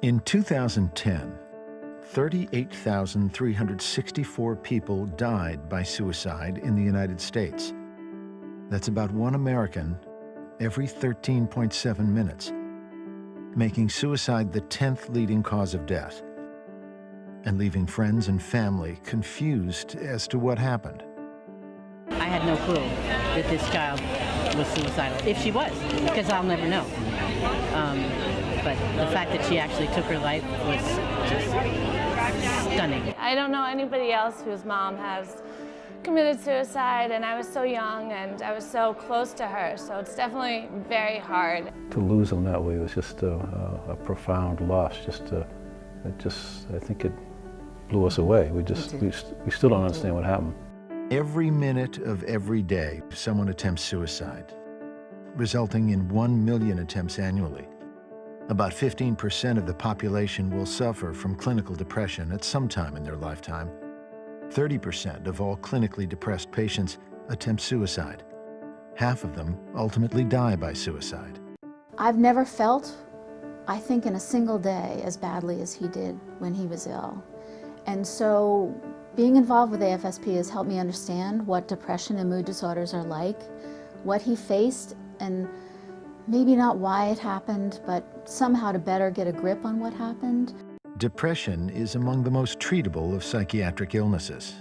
In 2010, 38,364 people died by suicide in the United States. That's about one American every 13.7 minutes, making suicide the 10th leading cause of death, and leaving friends and family confused as to what happened. I had no clue that this child was suicidal, if she was, because I'll never know. But the fact that she actually took her life was just stunning. I don't know anybody else whose mom has committed suicide, and I was so young and I was so close to her, so it's definitely very hard. To lose them that way was just a profound loss. I think it blew us away. We still don't understand what happened. Every minute of every day, someone attempts suicide, resulting in 1 million attempts annually. About 15% of the population will suffer from clinical depression at some time in their lifetime. 30% of all clinically depressed patients attempt suicide. Half of them ultimately die by suicide. I've never felt, I think, in a single day as badly as he did when he was ill. And so being involved with AFSP has helped me understand what depression and mood disorders are like, what he faced, and maybe not why it happened, but somehow to better get a grip on what happened. Depression is among the most treatable of psychiatric illnesses.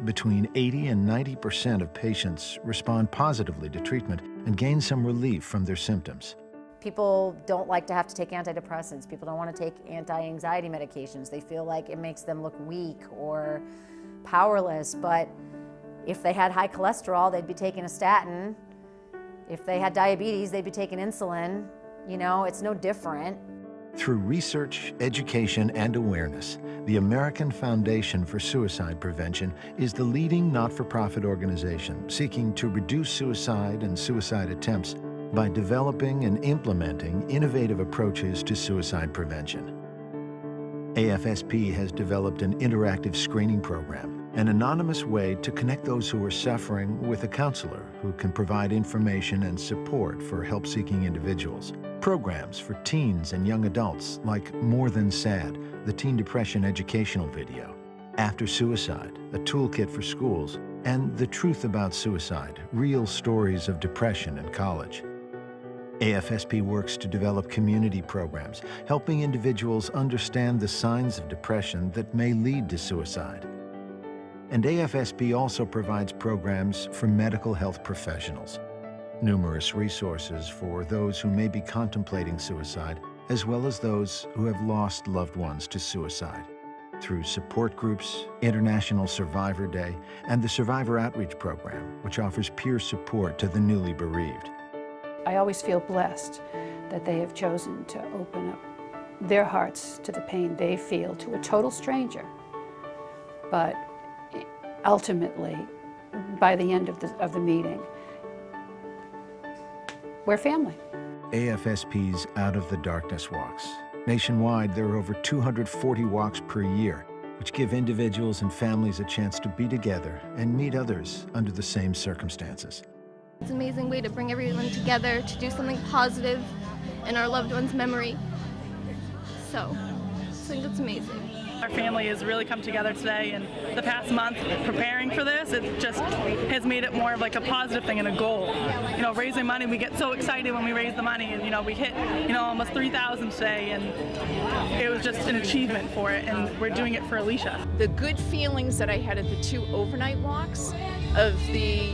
Between 80 and 90% of patients respond positively to treatment and gain some relief from their symptoms. People don't like to have to take antidepressants. People don't want to take anti-anxiety medications. They feel like it makes them look weak or powerless, but if they had high cholesterol, they'd be taking a statin. If they had diabetes, they'd be taking insulin. You know, it's no different. Through research, education, and awareness, the American Foundation for Suicide Prevention is the leading not-for-profit organization seeking to reduce suicide and suicide attempts by developing and implementing innovative approaches to suicide prevention. AFSP has developed an interactive screening program, an anonymous way to connect those who are suffering with a counselor who can provide information and support for help-seeking individuals. Programs for teens and young adults like More Than Sad, the teen depression educational video, After Suicide, a toolkit for schools, and The Truth About Suicide, real stories of depression in college. AFSP works to develop community programs, helping individuals understand the signs of depression that may lead to suicide. And AFSP also provides programs for medical health professionals, numerous resources for those who may be contemplating suicide, as well as those who have lost loved ones to suicide, through support groups, International Survivor Day, and the Survivor Outreach Program, which offers peer support to the newly bereaved. I always feel blessed that they have chosen to open up their hearts to the pain they feel to a total stranger. But ultimately, by the end of the meeting, we're family. AFSP's Out of the Darkness walks. Nationwide, there are over 240 walks per year, which give individuals and families a chance to be together and meet others under the same circumstances. It's an amazing way to bring everyone together to do something positive in our loved one's memory. So I think that's amazing. Our family has really come together today, and the past month preparing for this, it just has made it more of like a positive thing and a goal. You know, raising money, we get so excited when we raise the money, and you know, we hit, you know, almost 3,000 today, and it was just an achievement for it, and we're doing it for Alicia. The good feelings that I had at the 2 overnight walks of the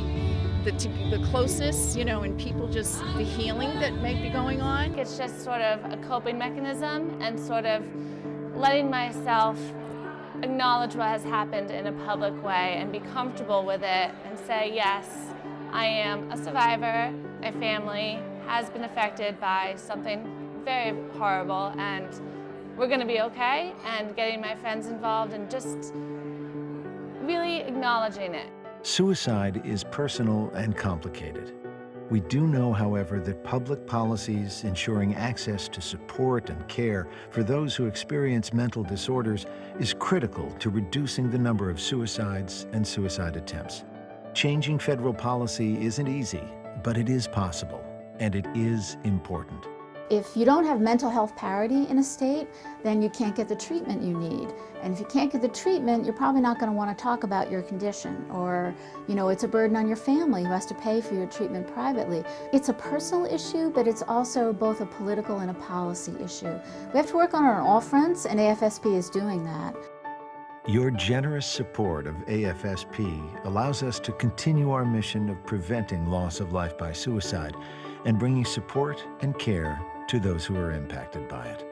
closeness, you know, and people just, the healing that might be going on. It's just sort of a coping mechanism and sort of letting myself acknowledge what has happened in a public way and be comfortable with it and say, yes, I am a survivor, my family has been affected by something very horrible, and we're going to be okay, and getting my friends involved and just really acknowledging it. Suicide is personal and complicated. We do know, however, that public policies ensuring access to support and care for those who experience mental disorders is critical to reducing the number of suicides and suicide attempts. Changing federal policy isn't easy, but it is possible, and it is important. If you don't have mental health parity in a state, then you can't get the treatment you need. And if you can't get the treatment, you're probably not going to want to talk about your condition, or, it's a burden on your family who has to pay for your treatment privately. It's a personal issue, but it's also both a political and a policy issue. We have to work on it on all fronts, and AFSP is doing that. Your generous support of AFSP allows us to continue our mission of preventing loss of life by suicide and bringing support and care to those who are impacted by it.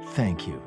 Thank you.